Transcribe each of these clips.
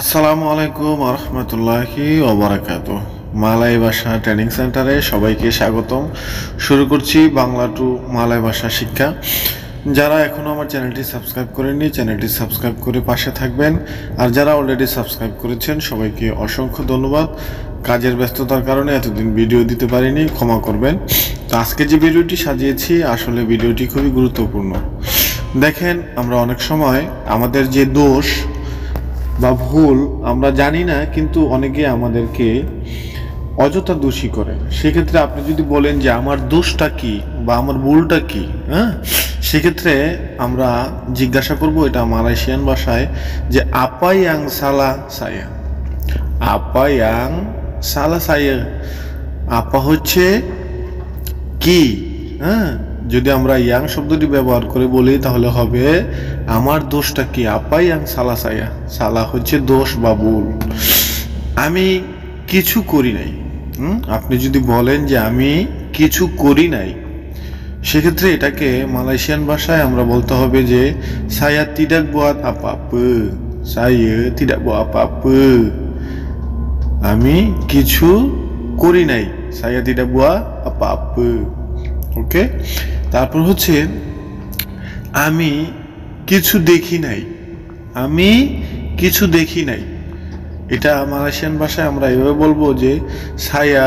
আসসালামু আলাইকুম রহমতুল্লাহি ওবারাকাতুহ। মালয় ভাষা ট্রেনিং সেন্টারে সবাইকে স্বাগতম। শুরু করছি বাংলা টু মালয় ভাষা শিক্ষা। যারা এখনও আমার চ্যানেলটি সাবস্ক্রাইব করেননি, চ্যানেলটি সাবস্ক্রাইব করে পাশে থাকবেন। আর যারা অলরেডি সাবস্ক্রাইব করেছেন সবাইকে অসংখ্য ধন্যবাদ। কাজের ব্যস্ততার কারণে এতদিন ভিডিও দিতে পারিনি, ক্ষমা করবেন। তো আজকে যে ভিডিওটি সাজিয়েছি, আসলে ভিডিওটি খুবই গুরুত্বপূর্ণ। দেখেন, আমরা অনেক সময় আমাদের যে দোষ বা ভুল আমরা জানি না, কিন্তু অনেকে আমাদেরকে অযথা দোষী করে। সেক্ষেত্রে আপনি যদি বলেন যে আমার দোষটা কি বা আমার ভুলটা কি, সেক্ষেত্রে আমরা জিজ্ঞাসা করব, এটা মালয়েশিয়ান ভাষায়, যে আপা ইয়াং সালা সায়া। আপা ইয়াং সালা সায়া, আপা হচ্ছে কি। যদি আমরা ইয়াং শব্দটি ব্যবহার করে বলি তাহলে হবে আমার দোষটা কি। আপা ইয়াং সালা সায়া, সালা হচ্ছে দোষ বা ভুল। আমি কিছু করি নাই। আপনি যদি বলেন যে আমি কিছু করি নাই, সেক্ষেত্রে এটাকে মালয়েশিয়ান ভাষায় আমরা বলতে হবে যে saya tidak buat apa-apa, saya tidak buat apa-apa, আমি কিছু করি নাই, saya tidak buat apa-apa। ওকে, তারপর হচ্ছে আমি কিছু দেখি নাই, আমি কিছু দেখি নাই। এটা মালয়েশিয়ান ভাষায় আমরা এভাবে বলবো যে saya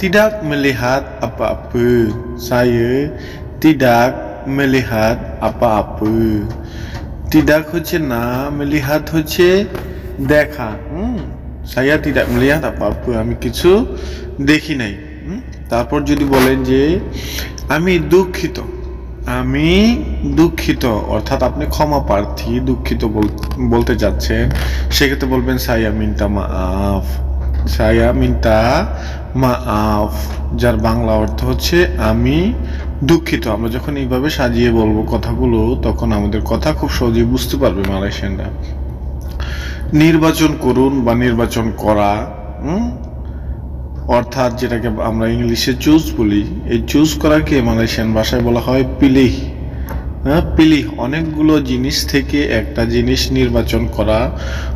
tidak melihat apa-apa, saya tidak melihat apa-apa। tidak হচ্ছে না, melihat হচ্ছে দেখা। saya tidak melihat apa-apa, আমি কিছু দেখি নাই। তারপর যদি বলেন যে আমি দুঃখিত, আমি দুঃখিত, অর্থাৎ আপনি ক্ষমা প্রার্থী, দুঃখিত বলতে যাচ্ছেন, সেক্ষেত্রে বলবেন saya minta maaf, saya minta maaf, যার বাংলা অর্থ হচ্ছে আমি দুঃখিত। আমরা যখন এইভাবে সাজিয়ে বলবো কথাগুলো, তখন আমাদের কথা খুব সহজেই বুঝতে পারবে মালয়েশিয়ানরা। নির্বাচন করুন বা নির্বাচন করা, অর্থাৎ যেটাকে আমরা ইংলিশে চুজ বলি, এই চুজ করাকে মালয়েশিয়ান ভাষায় বলা হয় পিলিহ। পিলিহ, অনেকগুলো জিনিস থেকে একটা জিনিস নির্বাচন করা,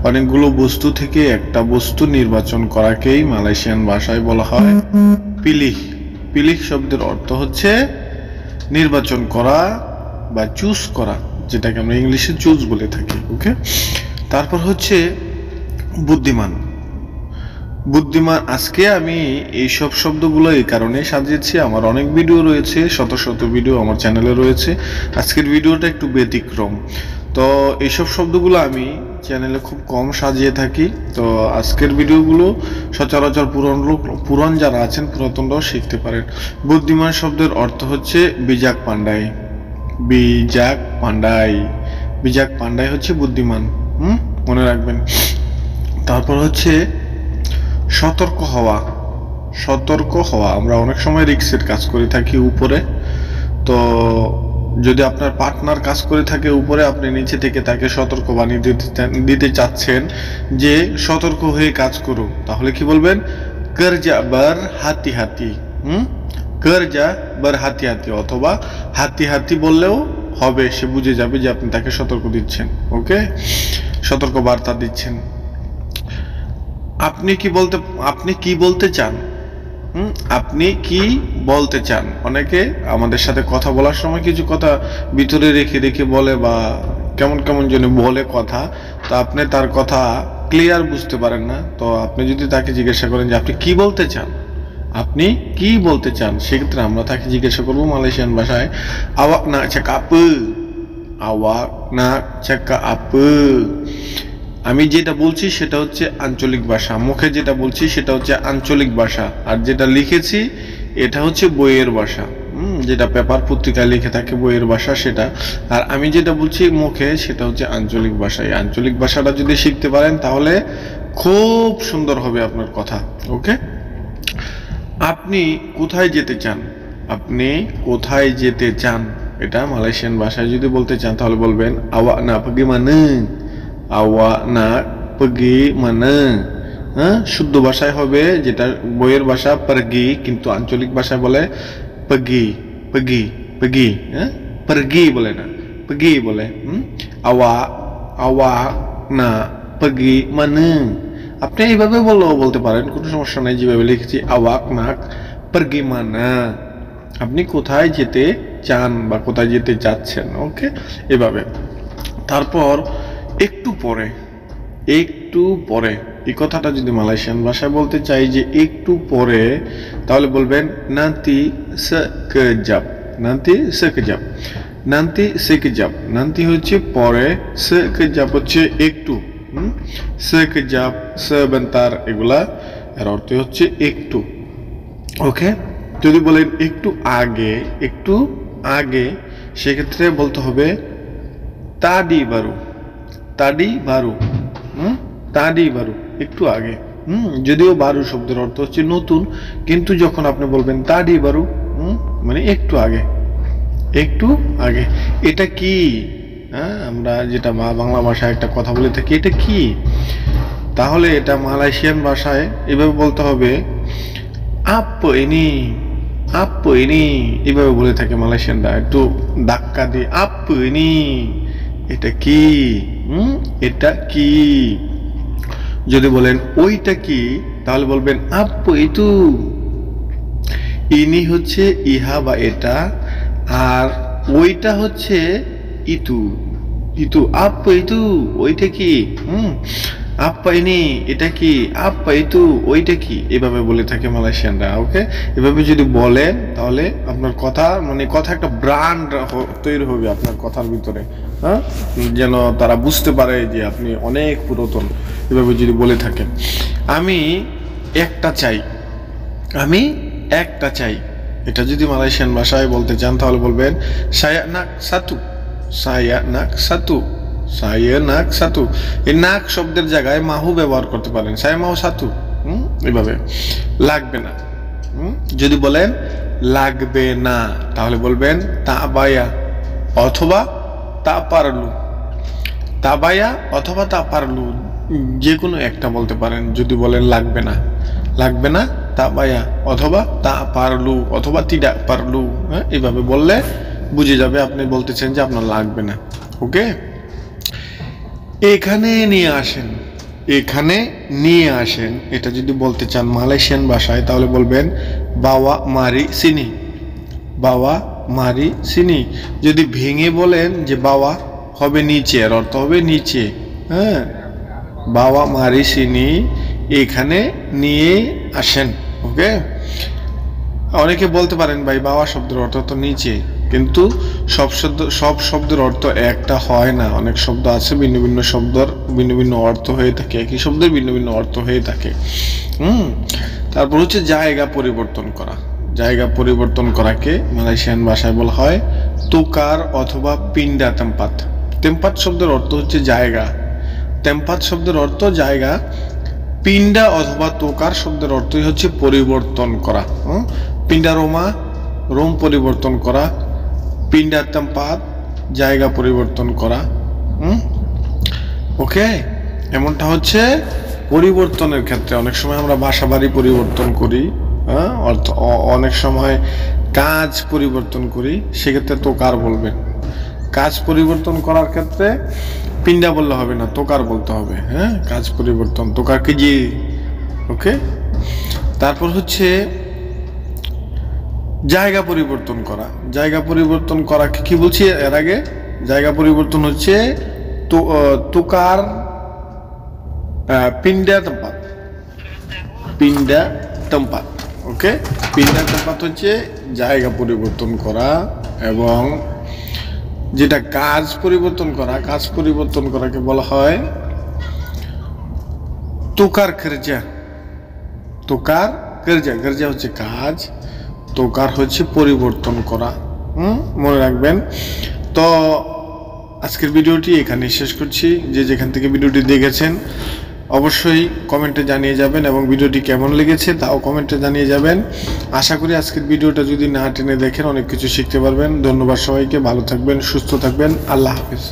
অনেকগুলো বস্তু থেকে একটা বস্তু নির্বাচন করাকেই মালয়েশিয়ান ভাষায় বলা হয় পিলিহ। পিলিহ শব্দের অর্থ হচ্ছে নির্বাচন করা বা চুজ করা, যেটাকে আমরা ইংলিশে চুজ বলে থাকি। ওকে, তারপর হচ্ছে বুদ্ধিমান। বুদ্ধিমান, আজকে আমি এইসব শব্দগুলো এই কারণে সাজিয়েছি, আমার অনেক ভিডিও রয়েছে, শত শত ভিডিও আমার চ্যানেলে রয়েছে। আজকের ভিডিওটা একটু ব্যতিক্রম, তো এইসব শব্দগুলো আমি চ্যানেলে খুব কম সাজিয়ে থাকি। তো আজকের ভিডিওগুলো সচরাচর পুরান যারা আছেন, পুরাতনরাও শিখতে পারেন। বুদ্ধিমান শব্দের অর্থ হচ্ছে বিজাক পান্ডাই, বিজাক পান্ডাই, বিজাক পান্ডাই হচ্ছে বুদ্ধিমান। মনে রাখবেন। তারপর হচ্ছে সতর্ক হওয়া। সতর্ক হওয়া, আমরা অনেক সময় রিস্কের কাজ করে থাকি উপরে। তো যদি আপনার পার্টনার কাজ করে থাকে উপরে, আপনি নিচে থেকে তাকে সতর্ক বানিয়ে দিতে চাচ্ছেন যে সতর্ক হয়ে কাজ করুন, তাহলে কি বলবেন? করজা বার হাতি হাতি, করজা বার হাতি হাতি, অথবা হাতি হাতি বললেও হবে, সে বুঝে যাবে যে আপনি তাকে সতর্ক দিচ্ছেন। ওকে, সতর্ক বার্তা দিচ্ছেন। আপনি কি বলতে চান? আপনি কি বলতে চান? অনেকে আমাদের সাথে কথা বলার সময় কিছু কথা ভিতরে রেখে রেখে বলে, বা কেমন কেমন যেন বলে কথা, তো আপনি তার কথা ক্লিয়ার বুঝতে পারেন না। তো আপনি যদি তাকে জিজ্ঞাসা করেন যে আপনি কি বলতে চান, আপনি কি বলতে চান, সেক্ষেত্রে আমরা তাকে জিজ্ঞাসা করবো মালয়েশিয়ান ভাষায় awak nak cakap apa, awak nak cakap apa। আমি যেটা বলছি সেটা হচ্ছে আঞ্চলিক ভাষা, মুখে যেটা বলছি সেটা হচ্ছে আঞ্চলিক ভাষা, আর যেটা লিখেছি এটা হচ্ছে বইয়ের ভাষা, যেটা পেপার পত্রিকায় লিখে থাকে বইয়ের ভাষা সেটা। আর আমি যেটা বলছি মুখে সেটা হচ্ছে আঞ্চলিক ভাষা। এই আঞ্চলিক ভাষাটা যদি শিখতে পারেন তাহলে খুব সুন্দর হবে আপনার কথা। ওকে, আপনি কোথায় যেতে চান? আপনি কোথায় যেতে চান, এটা মালয়েশিয়ান ভাষায় যদি বলতে চান তাহলে বলবেন awak nak pergi mana, awak nak pergi mana। শুদ্ধ ভাষায় হবে, যেটা বইয়ের ভাষা pergi, কিন্তু আঞ্চলিক ভাষায় বলে pergi, pergi, pergi, pergi বলে না, pergi বলে। awak nak pergi mana আপনি এইভাবে বললেও বলতে পারেন, কোনো সমস্যা নাই। যেভাবে লিখেছি আওয়াক নাক pergi mana, আপনি কোথায় যেতে চান বা কোথায় যেতে যাচ্ছেন, ওকে, এভাবে। তারপর একটু পরে, একটু পরে এই কথাটা যদি মালয়েশিয়ান ভাষায় বলতে চাই যে একটু পরে, তাহলে বলবেন nanti sekejap, nanti sekejap, nanti sekejap, nanti হচ্ছে পরে, sekejap হচ্ছে একটু, sekejap sebentar, এগুলা এর অর্থ হচ্ছে একটু, ওকে। যদি বলেন একটু আগে, একটু আগে, সেক্ষেত্রে বলতে হবে tadi baru, tadi baru, tadi baru, একটু আগে। যদিও বারু শব্দের অর্থ হচ্ছে নতুন, কিন্তু যখন আপনি বলবেন tadi baru, মানে একটু আগে, একটু আগে। এটা কি? আমরা যেটা বাংলা ভাষায় একটা কথা বলে থাকি, এটা কি? তাহলে এটা মালয়েশিয়ান ভাষায় এভাবে বলতে হবে apa ini, apa ini, এভাবে বলে থাকে মালয়েশিয়ানরা, একটু ধাক্কা দিয়ে apa ini, এটা কি? এটা কি? যদি বলেন ওইটা কি, তাহলে বলবেন apa itu, ইনি হচ্ছে ইহা বা এটা, আর ওইটা হচ্ছে ইতু, ইতু, apa itu, ওইটা কি? apa ini, এটা কি? apa itu, ওইটা কি? এভাবে বলে থাকে মালয়েশিয়ানরা, ওকে। এভাবে যদি বলেন তাহলে আপনার কথা, মানে কথা একটা ব্র্যান্ড তৈরি হবে আপনার কথার ভিতরে, যেন তারা বুঝতে পারে যে আপনি অনেক পুরাতন। এভাবে যদি বলে থাকেন আমি একটা চাই, আমি একটা চাই, এটা যদি মালয়েশিয়ান ভাষায় বলতে চান তাহলে বলবেন saya nak satu, saya nak satu, saya nak satu। এই নাক শব্দের জায়গায় মাহু ব্যবহার করতে পারেন, saya mau satu, এভাবে। লাগবে না, যদি বলেন লাগবে না তাহলে বলবেন tak baya অথবা tak perlu, tak baya অথবা tak perlu, যে কোনো একটা বলতে পারেন। যদি বলেন লাগবে না, লাগবে না tak baya অথবা tak perlu অথবা tidak perlu, এইভাবে বললে বুঝে যাবে আপনি বলতেছেন যে আপনার লাগবে না, ওকে। এখানে নিয়ে আসেন, এখানে নিয়ে আসেন, এটা যদি বলতে চান মালয়েশিয়ান ভাষায় তাহলে বলবেন bawa mari sini, bawa mari sini। যদি ভেঙে বলেন যে bawa হবে নিচে, এর অর্থ হবে নিচে, bawa mari sini, এখানে নিয়ে আসেন, ওকে। অনেকে বলতে পারেন ভাই বাবা শব্দের অর্থ তো নিচে, কিন্তু সব শব্দের অর্থ একটা হয় না, অনেক শব্দ আছে ভিন্ন ভিন্ন শব্দের ভিন্ন ভিন্ন অর্থ হয়ে থাকে, একই শব্দের ভিন্ন ভিন্ন অর্থ হয়ে থাকে। তারপর হচ্ছে জায়গা পরিবর্তন করা, জায়গা পরিবর্তন করাকে মালয়েশিয়ান ভাষায় বলা হয় tukar অথবা pindah tempat। tempat শব্দের অর্থ হচ্ছে জায়গা, tempat শব্দের অর্থ জায়গা, পিন্ডা অথবা তোকার শব্দের অর্থই হচ্ছে পরিবর্তন করা। পিন্ডা রোমা, রোম পরিবর্তন করা, পিন্ডা tempat জায়গা পরিবর্তন করা, ওকে। এমনটা হচ্ছে পরিবর্তনের ক্ষেত্রে। অনেক সময় আমরা বাসা বাড়ি পরিবর্তন করি, অনেক সময় কাজ পরিবর্তন করি, সেক্ষেত্রে তোকার বলবেন। কাজ পরিবর্তন করার ক্ষেত্রে পিন্ডা বললে হবে না, তোকার বলতে হবে, কাজ পরিবর্তন, তোকার কেজি, ওকে। তারপর হচ্ছে জায়গা পরিবর্তন করা, জায়গা পরিবর্তন করা কি বলছি এর আগে? জায়গা পরিবর্তন হচ্ছে তোকার pindah tempat, pindah tempat, ওকে। pindah tempat হচ্ছে জায়গা পরিবর্তন করা, এবং যেটা কাজ পরিবর্তন করা, কাজ পরিবর্তন করাকে বলা হয় tukar kerja, tukar kerja, kerja হচ্ছে কাজ, tukar হচ্ছে পরিবর্তন করা, মনে রাখবেন। তো আজকের ভিডিওটি এখানে শেষ করছি। যে যেখান থেকে ভিডিওটি দেখেছেন অবশ্যই কমেন্টে জানিয়ে যাবেন, এবং ভিডিওটি কেমন লেগেছে তাও কমেন্টে জানিয়ে যাবেন। আশা করি আজকের ভিডিওটা যদি না টেনে দেখেন অনেক কিছু শিখতে পারবেন। ধন্যবাদ সবাইকে, ভালো থাকবেন, সুস্থ থাকবেন, আল্লাহ হাফেজ।